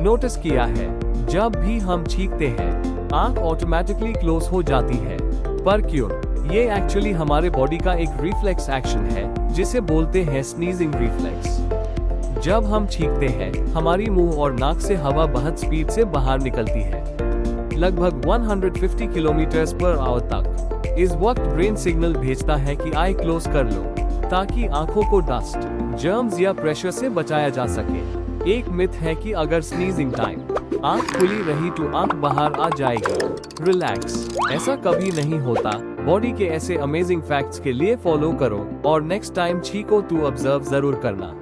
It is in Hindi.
नोटिस किया है, जब भी हम छींकते हैं आंख ऑटोमेटिकली क्लोज हो जाती है। पर क्यों? ये एक्चुअली हमारे बॉडी का एक रिफ्लेक्स एक्शन है जिसे बोलते हैं स्नीजिंग रिफ्लेक्स। जब हम छींकते हैं हमारी मुंह और नाक से हवा बहुत स्पीड से बाहर निकलती है, लगभग 150 किलोमीटर पर आवर तक। इस वक्त ब्रेन सिग्नल भेजता है कि आई क्लोज कर लो, ताकि आंखों को डस्ट, जर्म्स या प्रेशर से बचाया जा सके। एक मिथ है कि अगर स्नीजिंग टाइम आंख खुली रही तो आंख बाहर आ जाएगी। रिलैक्स, ऐसा कभी नहीं होता। बॉडी के ऐसे अमेजिंग फैक्ट्स के लिए फॉलो करो और नेक्स्ट टाइम छींको तो ऑब्जर्व जरूर करना।